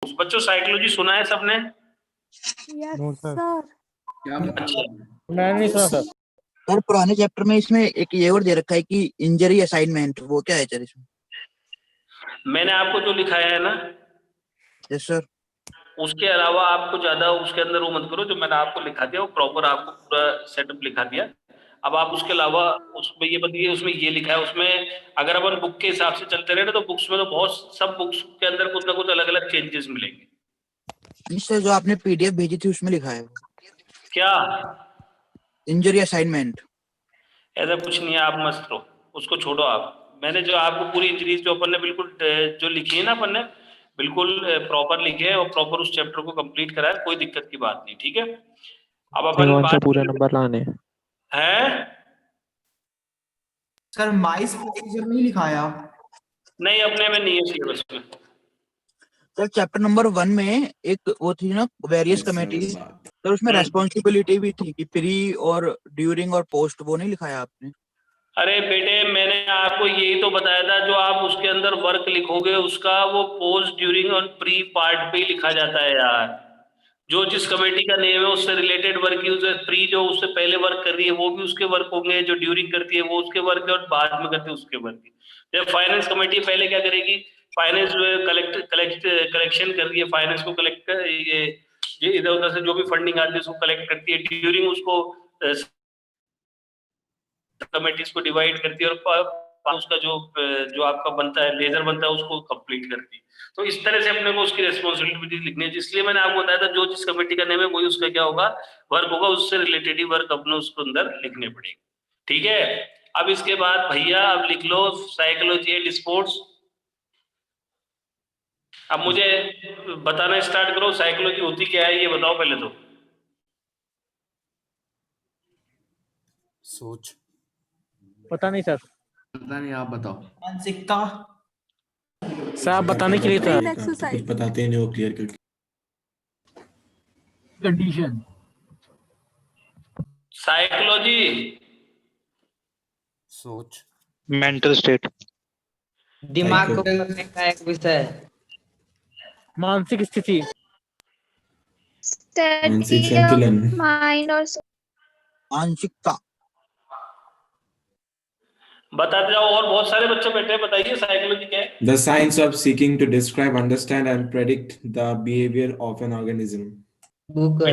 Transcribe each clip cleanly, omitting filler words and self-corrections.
बच्चों साइकोलॉजी सुना है सबने? Yes no sir. सर। क्या बता अच्छा, मैंने नहीं सुना सर। सर पुराने चैप्टर में इसमें एक ये और दे रखा है कि इंजरी असाइनमेंट, वो क्या है सर इसमें? मैंने आपको जो लिखाया है ना, यस सर। उसके अलावा आपको ज्यादा उसके अंदर वो मत करो। जो मैंने आपको लिखा दिया वो प्रॉपर आपको पूरा सेटअप लिखा दिया। अब आप उसके अलावा उसमें ये बताइए, उसमें ये लिखा है, उसमें अगर अपन बुक के हिसाब से चलते रहे ना तो बुक्स में तो बहुत सब बुक्स के अंदर कुछ ना कुछ अलग अलग चेंजेस मिलेंगे। नहीं सर, जो आपने पीडीएफ भेजी थी उसमें लिखा है क्या? Injury assignment. ऐसा कुछ नहीं है, आप मस्त रहो, उसको छोड़ो आप। मैंने जो आपको पूरी इंजरीज जो अपन ने बिल्कुल जो लिखी है ना, अपन ने बिल्कुल प्रॉपर लिखे है और प्रॉपर उस चैप्टर को कंप्लीट करा है, कोई दिक्कत की बात नहीं, ठीक है। अब अपन बात पूरा नंबर लाने है। सर माइस प्रोसीजर नहीं लिखाया। नहीं, अपने में नहीं है सिलेबस में। सर चैप्टर नंबर 1 में एक वो थी ना, वेरियस कमेटी, सर उसमें रेस्पॉन्सिबिलिटी भी थी कि प्री और ड्यूरिंग और पोस्ट, वो नहीं लिखाया आपने? अरे बेटे, मैंने आपको यही तो बताया था, जो आप उसके अंदर वर्क लिखोगे उसका वो पोस्ट ड्यूरिंग और प्री पार्ट पे ही लिखा जाता है यार। जो जिस कमेटी का नेम है उससे रिलेटेड वर्क ही, उसे प्री जो उससे पहले वर्क कर रही है वो भी उसके वर्क होंगे, जो ड्यूरिंग करती है वो उसके वर्क है, और बाद में करती है उसके वर्क है। जब फाइनेंस कमेटी पहले क्या करेगी, फाइनेंस कलेक्शन कर रही है, फाइनेंस को कलेक्ट कर ये इधर उधर से जो भी फंडिंग आती है उसको कलेक्ट करती है, ड्यूरिंग उसको कमेटीज को डिवाइड करती है, और उसका जो आपका बनता है लेजर बनता है उसको कंप्लीट करती है। तो इस तरह से अपने को उसकी रिस्पॉन्सिबिलिटी लिखनी है। इसलिए मैंने आपको बताया था जो जिस कमेटी का नेम है वही उसका क्या होगा, वर्क होगा, उससे रिलेटेड ही वर्क अपने उसको अंदर लिखने पड़ेंगे, ठीक है। अब इसके बाद भैया अब लिख लो साइकोलॉजी एंड स्पोर्ट्स। अब मुझे बताना स्टार्ट करो, साइकोलॉजी होती क्या है ये बताओ पहले तो। सोच। पता नहीं सर। पता नहीं, आप बताओ। मानसिकता। सर आप बताने के लिए था। Brain exercise. बताते हैं नहीं वो क्लियर करके। कंडीशन। साइकोलॉजी सोच। मेंटल स्टेट, दिमाग को करने का एक विषय। मानसिक स्थिति, मानसिक स्टडी संतुलन, ऑफ माइंड और मानसिकता। बताते जाओ, और बहुत सारे बच्चे बैठे हैं, बताइए साइकोलॉजी क्या है। the science of seeking to describe, understand and predict the behavior of an organism. Book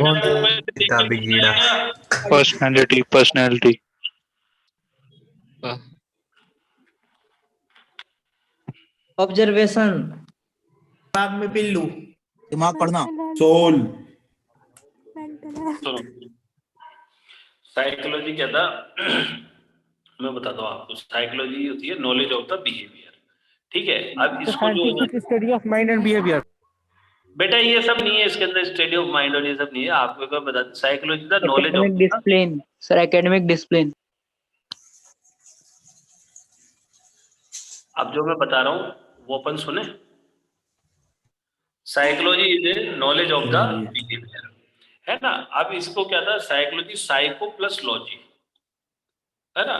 किताबी कीड़ा। पर्सनालिटी, ऑब्जर्वेशन, दिमाग में पिल्लू। दिमाग पढ़ना। Soul. सुनो, साइकोलॉजी क्या था मैं बताता हूँ आपको। साइकोलॉजी होती है नॉलेज ऑफ द बिहेवियर, ठीक है। अब इसको जो है ना, study of mind and behaviour. बेटा ये सब नहीं है इसके अंदर, स्टडी ऑफ माइंड और ये सब नहीं है। आपको एक बार बताते, psychology the knowledge of discipline sir, academic discipline. अब जो मैं बता रहा हूँ वो अपन सुने। Psychology is knowledge of the behaviour, है ना। अब इसको क्या था, साइकोलॉजी साइको प्लस लॉजी, है ना।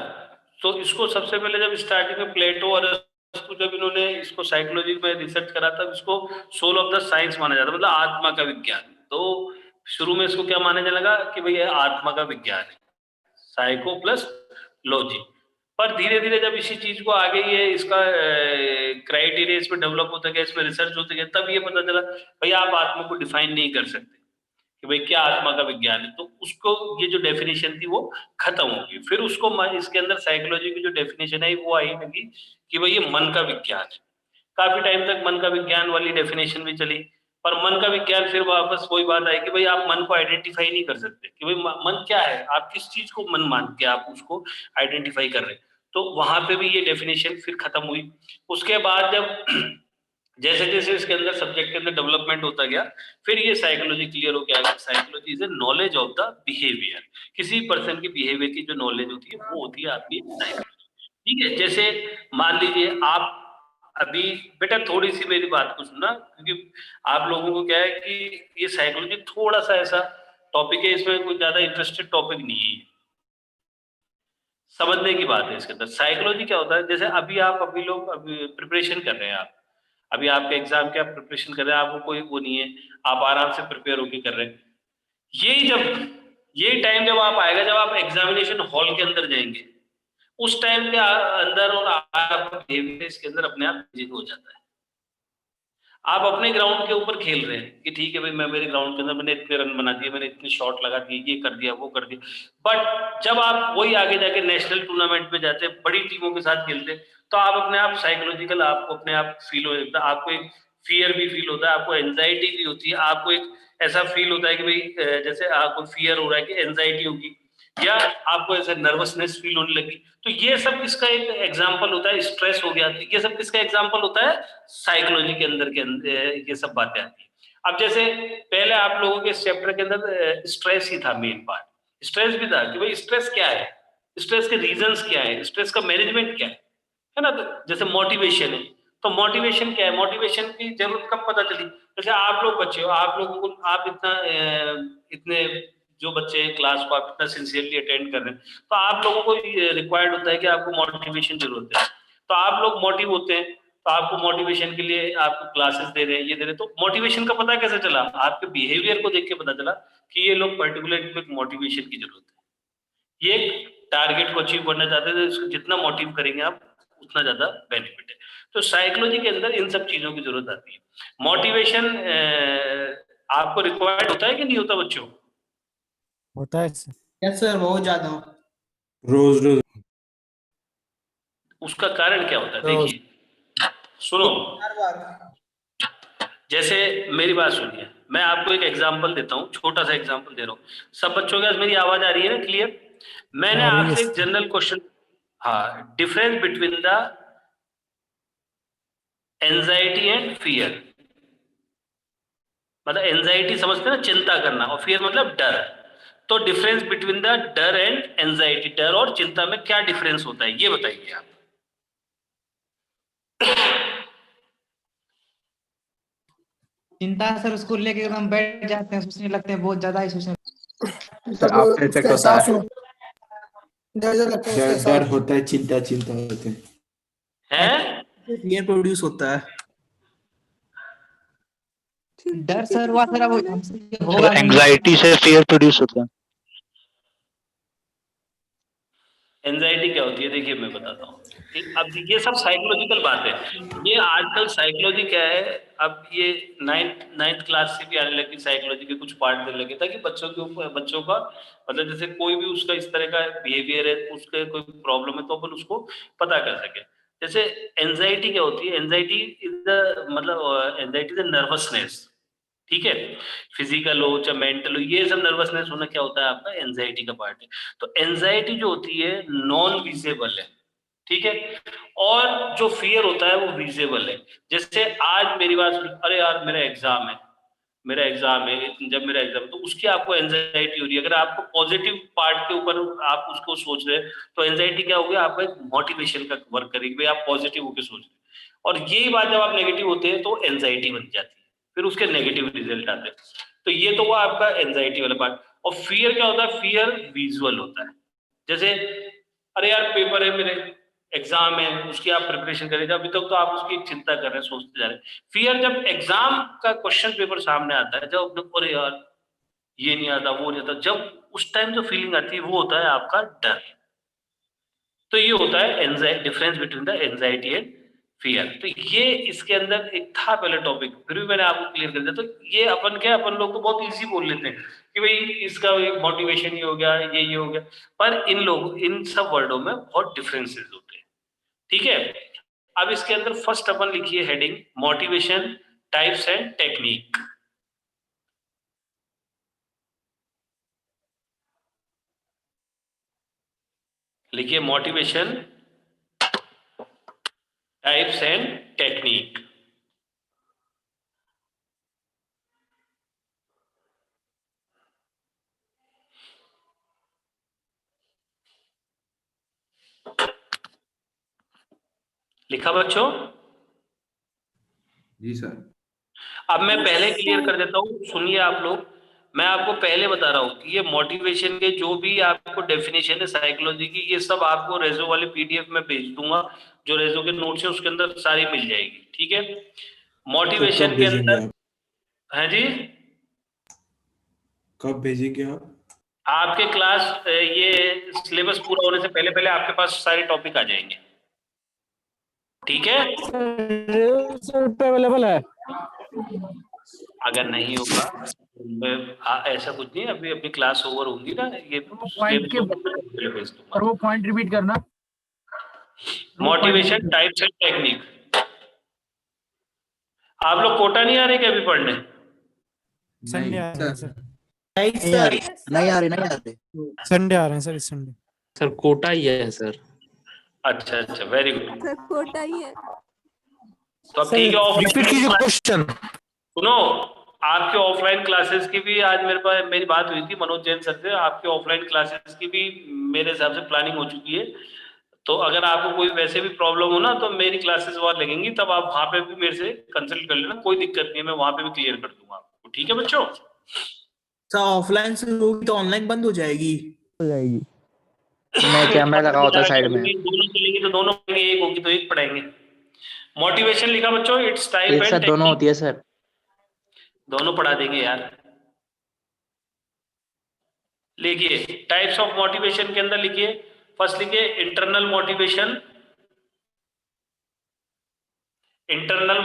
तो इसको सबसे पहले जब स्टार्टिंग में प्लेटो और अरस्तु जब इन्होंने इसको साइकोलॉजी में रिसर्च करा तब इसको सोल ऑफ द साइंस माना जाता, मतलब आत्मा का विज्ञान। तो शुरू में इसको क्या मानने लगा कि भाई ये आत्मा का विज्ञान है, साइको प्लस लॉजी। पर धीरे धीरे जब इसी चीज को आगे ये इसका क्राइटेरिया इसमें डेवलप होता गया, इसमें रिसर्च होते गया, तब ये पता चला भाई आप आत्मा को डिफाइन नहीं कर सकते कि भाई क्या आत्मा का विज्ञान है। तो उसको ये जो डेफिनेशन थी वो खत्म होगी। फिर उसको इसके अंदर साइकोलॉजी की जो डेफिनेशन है वो आई लगी कि भाई ये मन का विज्ञान है। काफी टाइम तक मन का विज्ञान वाली डेफिनेशन भी चली, पर मन का विज्ञान फिर वापस वही बात आई कि भाई आप मन को आइडेंटिफाई नहीं कर सकते कि भाई मन क्या है, आप किस चीज को मन मान के आप उसको आइडेंटिफाई कर रहे हैं। तो वहां पे भी ये डेफिनेशन फिर खत्म हुई। उसके बाद जब जैसे जैसे इसके अंदर सब्जेक्ट के अंदर डेवलपमेंट होता गया, फिर ये साइकोलॉजी क्लियर हो गया। Psychology is a knowledge of the behaviour, किसी पर्सन की बिहेवियर की जो नॉलेज होती है वो होती है आपकी साइकोलॉजी, ठीक है। जैसे मान लीजिए आप अभी, बेटा थोड़ी सी मेरी बात को सुनना, क्योंकि आप लोगों को क्या है कि ये साइकोलॉजी थोड़ा सा ऐसा टॉपिक है, इसमें कोई ज्यादा इंटरेस्टेड टॉपिक नहीं है, समझने की बात है इसके अंदर। साइकोलॉजी क्या होता है, जैसे अभी आप अभी लोग अभी प्रिपरेशन कर रहे हैं आप, अभी आपके एग्जाम के आप प्रिपरेशन कर रहे हैं, आपको कोई वो नहीं है, आप आराम से प्रिपेयर होके कर रहे हैं, आपको कोई वो नहीं है, आप आराम से प्रिपेयर होके कर रहे हैं। यही टाइम जब आप आएगा, जब आप एग्जामिनेशन हॉल के अंदर जाएंगे, उस टाइम के अंदर और आपका बिहेवियर इसके अंदर अपने आप चेंज हो जाता है। आप अपने ग्राउंड के ऊपर खेल रहे हैं कि ठीक है भाई, मैं मेरे ग्राउंड के अंदर मैंने इतने रन बना दिए, मैंने इतने शॉट लगा दिए, ये कर दिया, वो कर दिया, बट जब आप वही आगे जाके नेशनल टूर्नामेंट में जाते हैं, बड़ी टीमों के साथ खेलते हैं, तो आप अपने आप साइकोलॉजिकल, आपको अपने आप फील हो जाता है, आपको एक फियर भी फील होता है, आपको एंजाइटी भी होती है, आपको एक ऐसा फील होता है कि भाई जैसे आपको फियर हो रहा है कि एंजाइटी होगी, या आपको ऐसे नर्वसनेस फील होने लगी। तो ये सब किसका एक एग्जांपल होता है? स्ट्रेस हो गया, ये सब किसका एग्जांपल होता है? साइकोलॉजी के अंदर ये सब बातें आती है। अब जैसे पहले आप लोगों के चैप्टर के अंदर स्ट्रेस ही था मेन पार्ट, स्ट्रेस भी था कि भाई स्ट्रेस क्या है, स्ट्रेस के रीजंस क्या है, स्ट्रेस का मैनेजमेंट क्या है ना। तो जैसे मोटिवेशन है, तो मोटिवेशन क्या है, मोटिवेशन की जरूरत कब पता चली? जैसे आप लोग बच्चे हो, आप लोगों को आप इतने जो बच्चे क्लास को आप इतना सिंसियरली अटेंड कर रहे हैं, तो आप लोगों को रिक्वायर्ड होता है कि आपको मोटिवेशन जरूरत है, तो आप लोग मोटिव होते हैं, तो आपको मोटिवेशन के लिए आपको क्लासेस दे रहे हैं, ये दे रहे हैं। तो मोटिवेशन का पता कैसे चला? आपके बिहेवियर को देख के पता चला कि ये लोग पर्टिकुलर मोटिवेशन की जरूरत है, ये टारगेट को अचीव करना चाहते हैं, तो इसको जितना मोटिव करेंगे आप उतना ज्यादा बेनिफिट है। तो साइकोलॉजी के अंदर इन सब चीजों की जरूरत आती है। मोटिवेशन आपको रिक्वायर्ड होता है कि नहीं होता बच्चों? होता है सर। यस सर, बहुत ज्यादा। रोज रोज उसका कारण क्या होता है? देखिए सुनो, हर बार। जैसे मेरी बात सुनिए, मैं आपको एक एग्जांपल देता हूँ, छोटा सा एग्जांपल दे रहा हूँ। सब बच्चों के पास मेरी आवाज आ रही है ना क्लियर? मैंने आ रही है आपसे एक सर। जनरल क्वेश्चन, हाँ, difference between the anxiety and fear, मतलब एंजाइटी समझते हैं ना, चिंता करना, और फियर मतलब डर। तो डिफरेंस बिटवीन द डर एंड एंजाइटी, डर और चिंता में क्या डिफरेंस होता है, ये बताइए आप। चिंता सर उसको लेके एकदम बैठ जाते हैं, सोचने लगते हैं, बहुत ज्यादा ही सोचने। सर आफ्टर इफेक्ट होता एहसास है, हो, डर जो लगता है उसका डर एहसास डर होता है, चिंता चिंता होते हैं। हैं? फियर प्रोड्यूस होता है। डर सर हुआ सर, वो हमसे होगा सर नहीं। एंजाइटी से फियर प्रोड्यूस होता है। एंजाइटी क्या होती है? देखिए मैं बताता हूँ। अब ये सब साइकोलॉजिकल बात है, ये आजकल साइकोलॉजी क्या है, अब ये नाइन्थ क्लास से भी आने लगी, साइकोलॉजी के कुछ पार्ट देने लगे, ताकि बच्चों के ऊपर, बच्चों का मतलब जैसे कोई भी उसका इस तरह का बिहेवियर है, उसके कोई प्रॉब्लम है, तो अपन उसको पता कर सके। जैसे एंजाइटी क्या होती है? एंजाइटी इज द मतलब एंजाइटी इज नर्वसनेस, ठीक है, फिजिकल हो चाहे मेंटल हो, ये सब नर्वसनेस होना क्या होता है? आपका एंजाइटी का पार्ट है। तो एंजाइटी जो होती है नॉन विजिबल है, ठीक है, और जो फियर होता है वो विजिबल है। जैसे आज मेरी बात सुन, अरे यार मेरा एग्जाम है, जब मेरा एग्जाम, तो उसकी आपको एंजाइटी हो रही है। अगर आपको पॉजिटिव पार्ट के ऊपर आप उसको सोच रहे हैं, तो एंजाइटी क्या होगी? आपका एक मोटिवेशन का वर्क करेगी, भाई आप पॉजिटिव होकर सोच रहे हैं। और यही बात जब आप नेगेटिव होते हैं तो एंजाइटी बन जाती है, फिर उसके नेगेटिव रिजल्ट आते हैं। तो ये तो हुआ आपका एंजाइटी वाला पार्ट। और फियर क्या होता है? फियर विजुअल होता है। जैसे अरे यार पेपर है मेरे, एग्जाम है, उसकी आप प्रिपरेशन करें, अभी तक तो आप उसकी चिंता कर रहे हैं, सोचते जा रहे हैं। फियर जब एग्जाम का क्वेश्चन पेपर सामने आता है, जब अरे यार ये नहीं आता, वो नहीं आता, जब उस टाइम जो फीलिंग आती है वो होता है आपका डर। तो ये होता है anxiety, difference between the anxiety and fear. तो ये इसके अंदर एक था पहले टॉपिक, फिर भी मैंने आपको क्लियर कर दिया। तो ये अपन क्या, अपन लोग तो बहुत इजी बोल लेते हैं कि भाई इसका मोटिवेशन ये हो गया, ये हो गया, पर इन सब वर्डों में बहुत डिफरेंसेस होते हैं, ठीक है। अब इसके अंदर फर्स्ट अपन लिखिए heading, motivation types and technique. लिखिए मोटिवेशन टाइप्स एंड टेक्निक। लिखा बच्चों? जी सर। अब मैं पहले क्लियर कर देता हूँ, सुनिए आप लोग, मैं आपको पहले बता रहा हूँ कि ये मोटिवेशन के जो भी आपको डेफिनेशन है साइकोलॉजी की, ये सब आपको रेजो वाले पीडीएफ में भेज दूंगा, जो रेजो के नोट्स है उसके अंदर सारी मिल जाएगी, ठीक है। मोटिवेशन कब के भेजेंगे अंदर, आप? है जी, कब भेजेंगे आप? आपके क्लास ये सिलेबस पूरा होने से पहले पहले आपके पास सारे टॉपिक आ जाएंगे, ठीक है। अवेलेबल है। अगर नहीं होगा ऐसा कुछ नहीं, अभी अपनी क्लास ओवर होंगी ना, ये पॉइंट के भेज दूंगा। और वो पॉइंट रिपीट करना। Motivation types and technique. आप लोग कोटा नहीं आ रहे क्या अभी पढ़ने? संडे आ रहे हैं सर सर। नहीं आ रही, नहीं आ रही, नहीं आ रही। संडे आ रहे हैं सर, इस संडे। सर कोटा ही है सर। अच्छा अच्छा, वेरी गुड। कोटा ही है। तो अब ठीक है, ऑफलाइन क्वेश्चन। सुनो, आपके ऑफलाइन क्लासेस की भी आज मेरे पास मेरी बात हुई थी मनोज जैन सर से, आपके ऑफलाइन क्लासेस की भी मेरे हिसाब से प्लानिंग हो चुकी है। तो अगर आपको कोई वैसे भी प्रॉब्लम हो ना, तो मेरी क्लासेस वहां लगेंगी, तब आप वहां पे भी मेरे से कंसल्ट कर लेना, कोई दिक्कत नहीं है, मैं वहां पे भी क्लियर कर दूंगा आपको, ठीक है बच्चों। सर ऑफलाइन से होगी तो ऑनलाइन बंद हो जाएगी। मैं कैमरा लगा होता साइड में। दोनों चलेंगे तो दोनों पढ़ेंगे, एक होगी तो एक पढ़ाएंगे। मोटिवेशन लिखा बच्चों, इट्स टाइप एक एंड साथ दोनों टेक्निक। होती है सर। दोनों पढ़ा देंगे यार। लिखिए टाइप्स ऑफ मोटिवेशन के अंदर लिखिए, फर्स्ट लिखिए इंटरनल मोटिवेशन, इंटरनल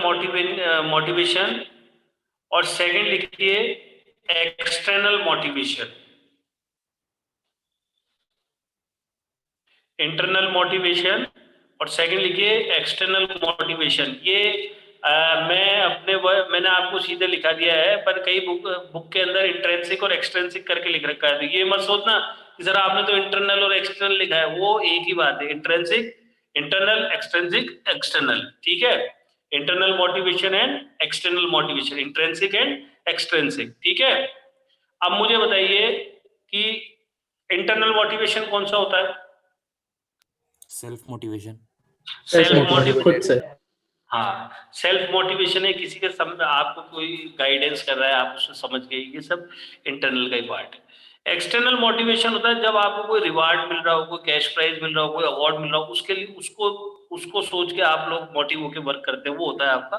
मोटिवेशन, और सेकंड लिखिए एक्सटर्नल मोटिवेशन। इंटरनल मोटिवेशन और सेकंड लिखिए एक्सटर्नल मोटिवेशन। ये मैंने आपको सीधे लिखा दिया है, पर कई बुक के अंदर इंट्रेंसिक और एक्सट्रेंसिक करके लिख रखा है, तो ये मत सोचना कि सर आपने तो इंटरनल और एक्सटर्नल लिखा है, वो एक ही बात है, इंट्रेंसिक इंटरनल, एक्सट्रेंसिक एक्सटर्नल, ठीक है। Internal motivation and external motivation, intrinsic and extrinsic, ठीक है। अब मुझे बताइए कि इंटरनल मोटिवेशन कौन सा होता है? Self motivation. सेल्फ मोटिवेशन, खुद से। हाँ सेल्फ मोटिवेशन है, किसी के आपको कोई गाइडेंस कर रहा है, आप उससे समझ गए, ये सब इंटरनल का ही पार्ट है। एक्सटर्नल मोटिवेशन होता है जब आपको कोई रिवार्ड मिल रहा हो, कोई कैश प्राइज मिल रहा हो, कोई अवार्ड मिल रहा हो, उसके लिए उसको उसको सोच के आप लोग मोटिव होकर वर्क करते हैं, वो होता है आपका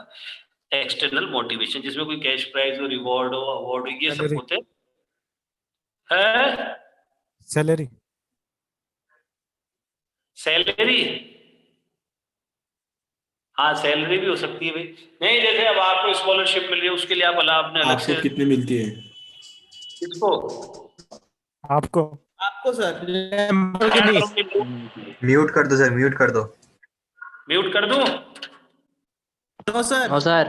एक्सटर्नल मोटिवेशन, जिसमें कोई कैश प्राइज हो, रिवॉर्ड हो, अवार्ड हो, ये सब सैलरी। होते हैं। सैलरी। सैलरी, हाँ सैलरी भी हो सकती है भाई। नहीं जैसे अब आपको स्कॉलरशिप मिल रही है, उसके लिए आप अपने अलग आपको से। कितनी मिलती है? किसको? आपको। आपको सर। म्यूट कर दो सर, म्यूट कर दो। म्यूट कर दूं? No sir. No sir.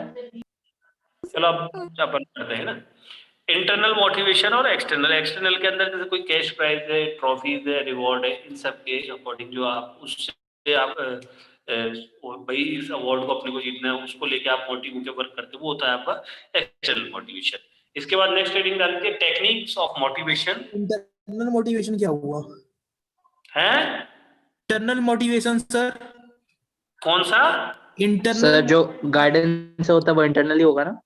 चलो अब अपन करते हैं ना, इंटरनल मोटिवेशन और एक्सटर्नल। एक्सटर्नल के अंदर जैसे कोई कैश प्राइज है, ट्रॉफीज है, रिवॉर्ड है, इन सब के अकॉर्डिंग जो आप उससे आप भाई इस अवार्ड को अपने को जीतना है, उसको लेके आप मोटिव होकर वर्क करते हो, वो होता है आपका एक्सटर्नल मोटिवेशन। इसके बाद नेक्स्ट हेडिंग डाल दीजिए techniques of motivation. Internal motivation क्या हुआ? है इंटरनल मोटिवेशन सर। कौन सा? इंटरनल सर जो गाइडेंस होता है वो इंटरनली होगा ना?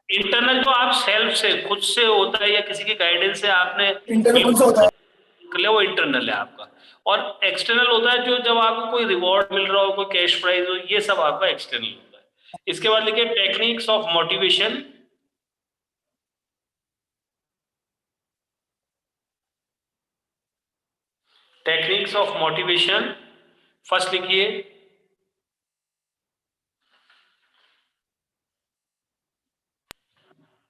इंटरनल जो आप सेल्फ से खुद से होता है या किसी के गाइडेंस से आपने इंटरनल कौन सा होता है? ले, वो इंटरनल है आपका। और एक्सटर्नल होता है जो जब आपको कोई रिवॉर्ड मिल रहा हो, कोई कैश प्राइज हो, ये सब आपका एक्सटर्नल होता है। इसके बाद लिखिए techniques of motivation. Techniques of motivation, first लिखिए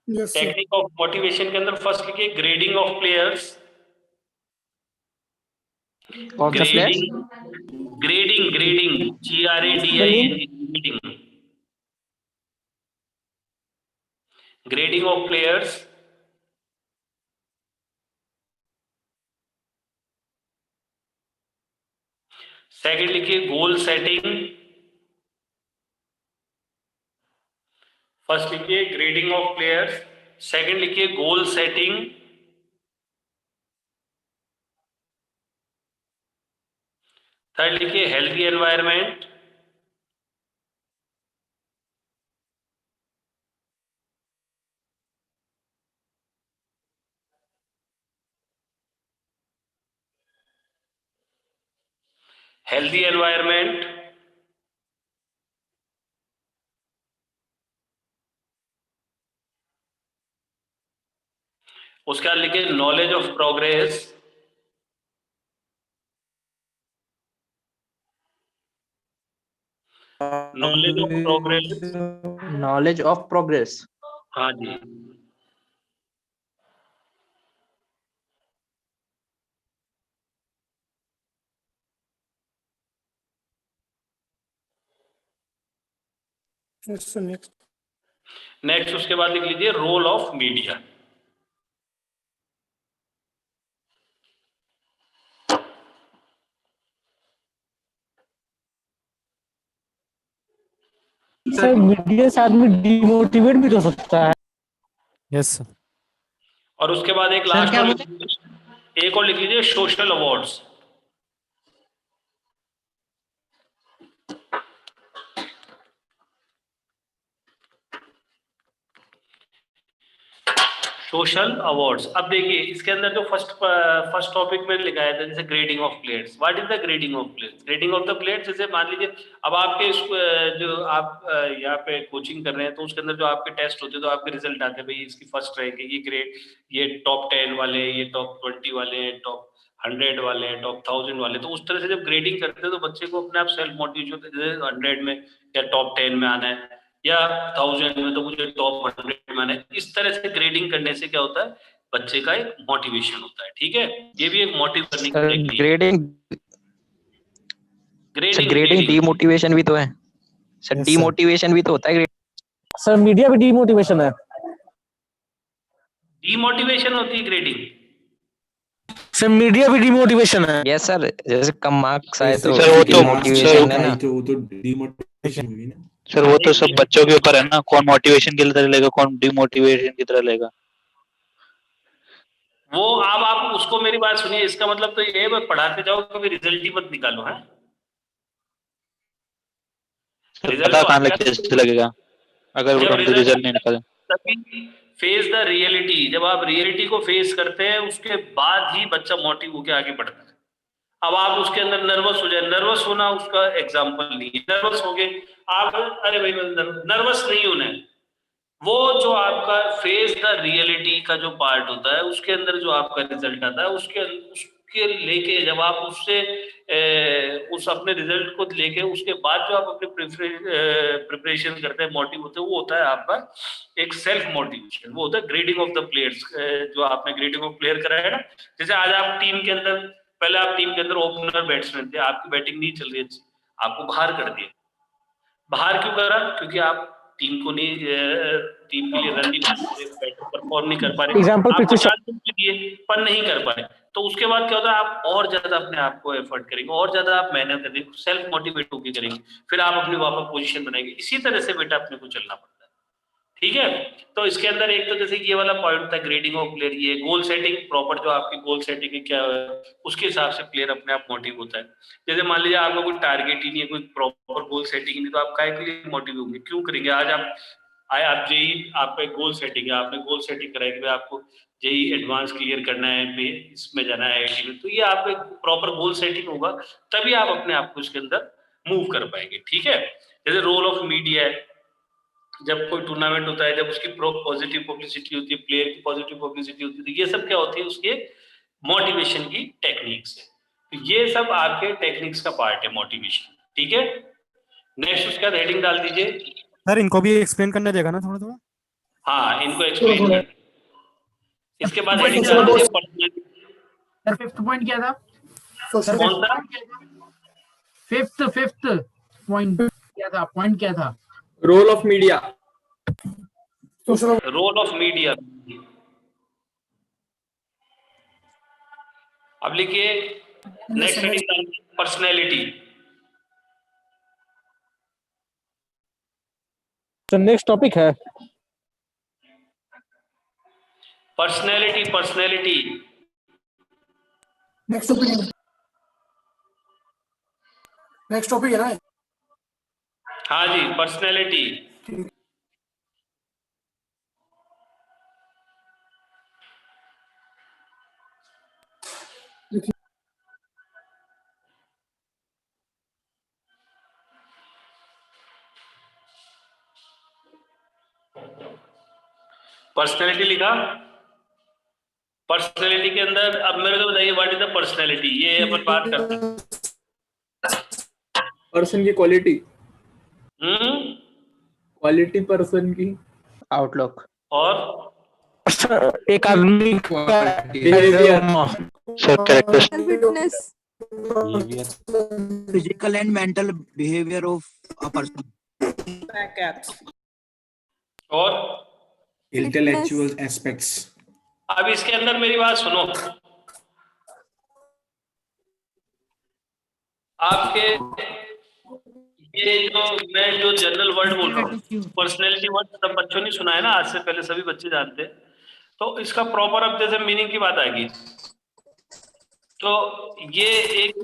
yes sir. Technique of motivation के अंदर फर्स्ट लिखिए ग्रेडिंग ऑफ प्लेयर्स। कौन सा players? Grading, grading, grading, GRADING, grading, grading of players. Second लिखिए गोल सेटिंग। फर्स्ट लिखिए ग्रेडिंग ऑफ प्लेयर्स, सेकंड लिखिए goal setting, third लिखिए हेल्थी एनवायरनमेंट, हेल्थी एनवायरनमेंट, उसके बाद लिखिए knowledge of progress, knowledge of progress, knowledge of progress. हाँ जी, next next उसके बाद लिख लीजिए role of media. Sir media से आदमी डिमोटिवेट भी तो हो सकता है। Yes sir. और उसके बाद एक सर, लास्ट क्या और बोले? एक और लिख लीजिए सोशल अवार्ड्स। Social awards. अब देखिए इसके अंदर जो फर्स्ट टॉपिक में लिखा है जैसे grading of players. What is the grading of players? Grading of the players जैसे मान लीजिए अब आपके जो आप यहाँ पे कोचिंग कर रहे हैं तो उसके अंदर जो आपके टेस्ट होते हैं तो आपके रिजल्ट आते हैं, भाई इसकी फर्स्ट रैंक है, ये ग्रेड, ये टॉप 10 वाले, ये टॉप 20 वाले हैं, टॉप 100 वाले हैं, टॉप 1000 वाले। तो उस तरह से जब ग्रेडिंग करते हैं तो बच्चे को अपने आप सेल्फ मोटिवेशन होता है, जैसे 100 में या टॉप 10 में आना है या 1000 में तो मुझे टॉप 100 में आना है। इस तरह से ग्रेडिंग करने से क्या होता है, बच्चे का एक मोटिवेशन होता है। ठीक है, ये भी एक मोटिव करने की टेक्निक है। ग्रेडिंग ग्रेडिंग डीमोटिवेशन भी तो है सर। Yes, sir. डीमोटिवेशन भी तो होता है। सर मीडिया भी डिमोटिवेशन है। डीमोटिवेशन होती है ग्रेडिंग। सर मीडिया भी डिमोटिवेशन है। यस सर, जैसे कम मार्क्स आए तो सर, वो तो- डिमोटिवेशन है ना। वो तो डिमोटिवेशन हुई ना। सर वो तो सब बच्चों के ऊपर है ना, कौन मोटिवेशन की तरह लेगा, कौन डिमोटिवेशन की तरह लेगा। वो अब आप उसको मेरी बात सुनिए, इसका मतलब तो ये है मैं पढ़ाते जाओ कभी रिजल्ट ही मत निकालो है। सर रिजल्ट पता तो कहाँ आ लग कैसे लगेगा अगर जब हम रिजल्ट नहीं निकाले। तभी फेस द रियलिटी। जब आप रियलिटी को फेस करते हैं उसके बाद ही बच्चा मोटिव होकर आगे बढ़ता है। अब आप उसके अंदर नर्वस हो जाए, नर्वस होना उसका एग्जाम्पल नहीं है। नर्वस हो गए आप, अरे भाई नर्वस नहीं होना है। वो जो आपका फेस द रियलिटी का जो पार्ट होता है उसके अंदर जो आपका रिजल्ट आता है उसके लेके जब आप उससे उस अपने रिजल्ट को लेके उसके बाद जो आप अपने प्रिपरेशन करते हैं, मोटिव होते हैं, वो होता है आपका एक सेल्फ मोटिवेशन। वो होता है ग्रेडिंग ऑफ द प्लेयर्स। जो आपने ग्रेडिंग ऑफ प्लेयर करा है ना, जैसे आज आप टीम के अंदर, पहले आप टीम के अंदर ओपनर बैट्समैन थे, आपकी बैटिंग नहीं चल रही अच्छी, आपको बाहर कर दिया। बाहर क्यों करा? क्योंकि आप टीम को नहीं, टीम के लिए रन नहीं बना रहे, बेटर परफॉर्म नहीं कर पा रहे, आपको चांसेस दिए पर नहीं कर पा रहे। तो उसके बाद क्या होता है, आप और ज्यादा अपने आप को एफर्ट करेंगे, और ज्यादा आप मेहनत करेंगे, सेल्फ मोटिवेट होकर करेंगे, फिर आप अपनी वापस पोजीशन बनाएंगे। इसी तरह से बेटा अपने को चलना पड़ता है। ठीक है, तो इसके अंदर एक तो जैसे ये वाला पॉइंट था ग्रेडिंग ऑफ प्लेयर, ये गोल सेटिंग प्रॉपर, जो आपकी गोल सेटिंग है क्या है, उसके हिसाब से प्लेयर अपने आप मोटिव होता है। जैसे मान लीजिए आपका कोई टारगेट ही नहीं है, कोई प्रॉपर गोल सेटिंग नहीं, तो आप काहे के लिए मोटिव होंगे, क्यों करेंगे? आज आप जेई, आपका एक गोल सेटिंग है, आपने गोल सेटिंग कराई कि आपको जेई एडवांस क्लियर करना है, इसमें जाना है आईआईटी में, तो ये आपका एक प्रॉपर गोल सेटिंग होगा, तभी आप अपने आप को इसके अंदर मूव कर पाएंगे। ठीक है, जैसे रोल ऑफ मीडिया है, जब कोई टूर्नामेंट होता है, जब उसकी पॉजिटिव पब्लिसिटी होती है, प्लेयर की पॉजिटिव पब्लिसिटी होती है, तो ये सब क्या होती है, उसके मोटिवेशन की टेक्निक्स है। तो ये सब आपके टेक्निक्स का पार्ट है, मोटिवेशन। ठीक है, नेक्स्ट उसका हेडिंग डाल दीजिए। सर इनको भी एक्सप्लेन करने देगा ना थोड़ा थोड़ा। हाँ, इनको एक्सप्लेन कर। इसके बाद हेडिंग चलो, डाल दीजिए बोलो। पर्सनल। सर फिफ्थ पॉइंट क्या था? सोशल कौन सा? फिफ्थ पॉइंट क्या था? पॉइंट क्या था? Role of media. Social role of media. अब लिखिए नेक्स्ट हेडिंग पर्सनैलिटी। तो नेक्स्ट टॉपिक है पर्सनैलिटी, पर्सनैलिटी। नेक्स्ट टॉपिक है ना। हाँ जी, पर्सनैलिटी। पर्सनैलिटी लिखा। पर्सनैलिटी के अंदर अब मेरे को बताइए व्हाट इज द पर्सनैलिटी, ये अपन बात करते हैं। पर्सन की क्वालिटी, क्वालिटी पर्सन की, आउटलुक और एक आदमी का sir character fitness, physical and mental behaviour of a person, और Intellectual aspects. अब इसके अंदर मेरी बात सुनो, आपके ये जो मैं जो जनरल वर्ड बोल रहा हूँ, पर्सनैलिटी वर्ड सब बच्चों ने सुना है ना, आज से पहले सभी बच्चे जानते हैं, तो इसका प्रॉपर अब जैसे मीनिंग की बात आएगी, तो ये एक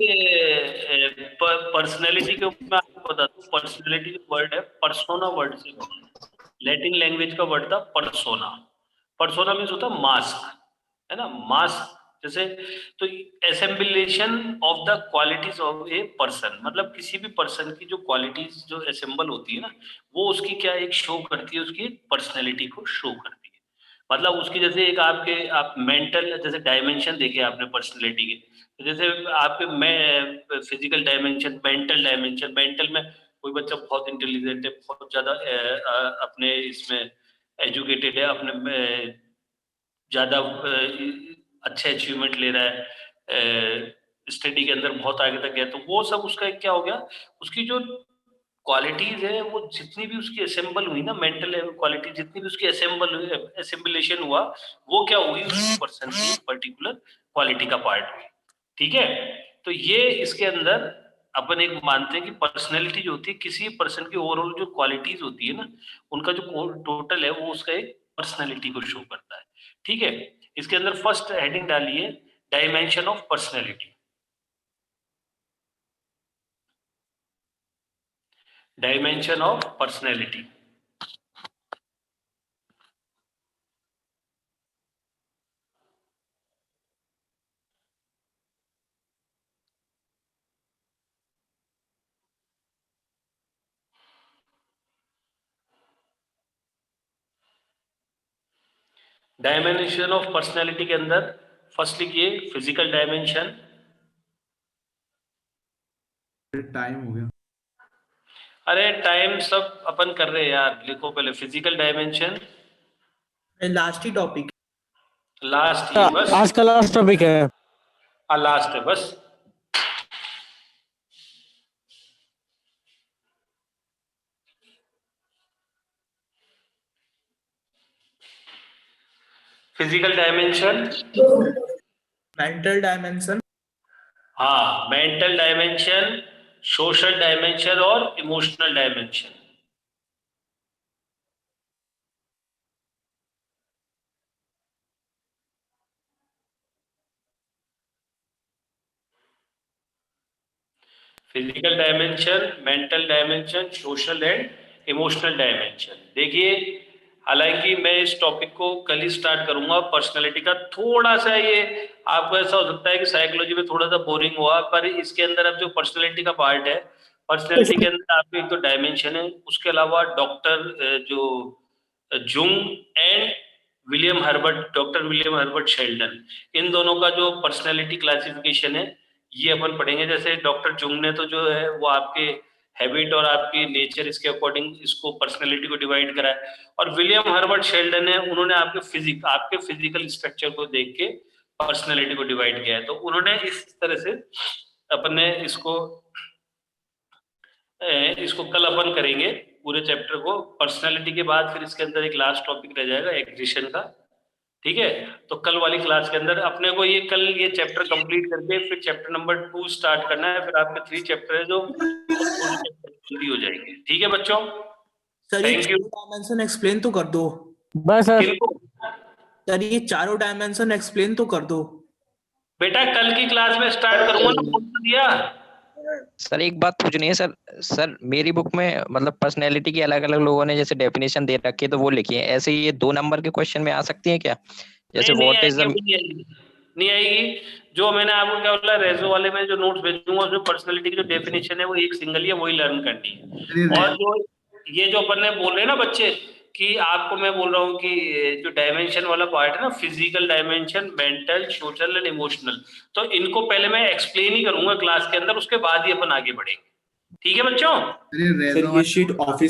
पर्सनैलिटी के ऊपर मैं आपको बता दूं, पर्सनैलिटी जो वर्ड है पर्सोना वर्ड से, लैटिन लैंग्वेज का वर्ड था पर्सोना। पर्सोना मीन्स होता है मास्क, है ना, मास्क जैसे, तो assemblation of the qualities of a person, मतलब किसी भी पर्सन की जो क्वालिटीज जो असेंबल होती है ना, वो उसकी क्या एक शो करती है, उसकी पर्सनैलिटी को शो करती है। मतलब उसकी जैसे एक आपके आप मेंटल जैसे डायमेंशन देखे आपने पर्सनैलिटी के, तो जैसे आपके physical dimension, mental dimension, mental में कोई बच्चा बहुत इंटेलिजेंट है, बहुत ज्यादा अपने इसमें एजुकेटेड है, अपने ज्यादा अच्छे अचीवमेंट ले रहा है, स्टडी के अंदर बहुत आगे तक गया, तो वो सब उसका एक क्या हो गया, उसकी जो क्वालिटीज है वो जितनी भी उसकी असेंबल हुई ना, मेंटल क्वालिटी जितनी भी उसकी असेंबल हुई, असेंबलेशन हुआ, वो क्या हुई, उस पर्सन की पर्टिकुलर क्वालिटी का पार्ट हुई। ठीक है, तो ये इसके अंदर अपन एक मानते हैं कि पर्सनैलिटी जो होती है किसी पर्सन की ओवरऑल जो क्वालिटीज होती है ना, उनका जो टोटल है वो उसका एक पर्सनैलिटी को शो करता है। ठीक है, इसके अंदर फर्स्ट हेडिंग डालिए dimension of personality. Dimension of personality, dimension of personality के अंदर फर्स्ट लिखिए फिजिकल डायमेंशन। टाइम हो गया। अरे टाइम सब अपन कर रहे हैं यार, लिखो पहले फिजिकल डायमेंशन, लास्ट ही टॉपिक, लास्ट ही बस, आज का लास्ट टॉपिक है, लास्ट है बस। फिजिकल डायमेंशन, मेंटल डायमेंशन, हाँ मेंटल डायमेंशन, सोशल डायमेंशन और emotional dimension. Physical dimension, mental dimension, social and emotional dimension. देखिए, हालांकि मैं इस टॉपिक को कल ही स्टार्ट करूंगा, पर्सनालिटी का थोड़ा सा ये आपको ऐसा हो सकता है कि साइकोलॉजी में थोड़ा सा बोरिंग हुआ, पर इसके अंदर अब जो पर्सनालिटी का पार्ट है, पर्सनालिटी के अंदर आपके एक तो डायमेंशन है, उसके अलावा डॉक्टर जो Jung and William Herbert, doctor William Herbert Sheldon, इन दोनों का जो पर्सनालिटी क्लासिफिकेशन है ये अपन पढ़ेंगे। जैसे डॉक्टर जुंग ने तो जो है वो आपके हैबिट और आपकी नेचर इसके अकॉर्डिंग इसको पर्सनालिटी को डिवाइड करा है, और विलियम हर्बर्ट शेल्डन है, उन्होंने आपके फिजिकल स्ट्रक्चर को देख के पर्सनालिटी को डिवाइड किया है। तो उन्होंने इस तरह से अपन ने इसको कल अपन करेंगे पूरे चैप्टर को। पर्सनालिटी के बाद फिर इसके अंदर एक लास्ट टॉपिक रह जाएगा एग्जिशन का। ठीक है, तो कल वाली क्लास के अंदर अपने को ये कल ये चैप्टर कंप्लीट करके फिर चैप्टर नंबर 2 स्टार्ट करना है, फिर आपके 3 चैप्टर है जो पूरी हो जाएंगे। ठीक है बच्चों, सर ये थैंक यू। डायमेंशन एक्सप्लेन तो कर दो बस सर। सर, ये चारों डायमेंशन एक्सप्लेन तो कर दो बेटा, कल की क्लास में स्टार्ट करूंगा ना, बोल तो दिया। सर एक बात पूछनी है सर मेरी बुक में मतलब पर्सनैलिटी की अलग अलग लोगों ने जैसे डेफिनेशन दे रखी है तो वो लिखी है, ऐसे ये 2 नंबर के क्वेश्चन में आ सकती है क्या? जैसे व्हाट इज द, नहीं आएगी। जो मैंने आपको क्या बोला, रेजो वाले में जो नोट्स भेजूंगा उसमें पर्सनालिटी की जो डेफिनेशन है वो एक सिंगल ही है, वही लर्न करनी है। और जो ये जो अपन ने बोल रहे हैं ना बच्चे, कि आपको मैं बोल रहा हूँ कि जो डायमेंशन वाला पार्ट है ना, physical dimension, mental, social and emotional, तो इनको पहले मैं एक्सप्लेन ही करूंगा क्लास के अंदर, उसके बाद ही अपन आगे बढ़ेंगे। ठीक है बच्चों? सर ये शीट ऑफिस